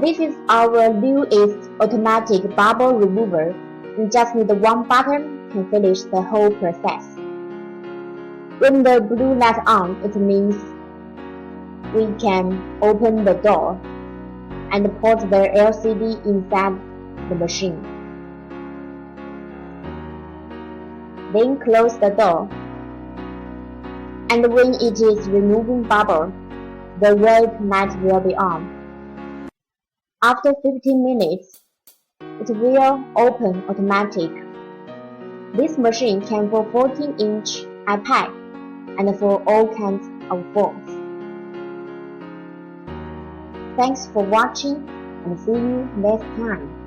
This is our newest automatic bubble remover. You just need one button to finish the whole process. When the blue light on, it means we can open the door and put the LCD inside the machine. Then close the door. And when it is removing bubble, the red light will be on. After 15 minutes, it will open automatic. This machine can for 14-inch iPad and for all kinds of phones. Thanks for watching and see you next time.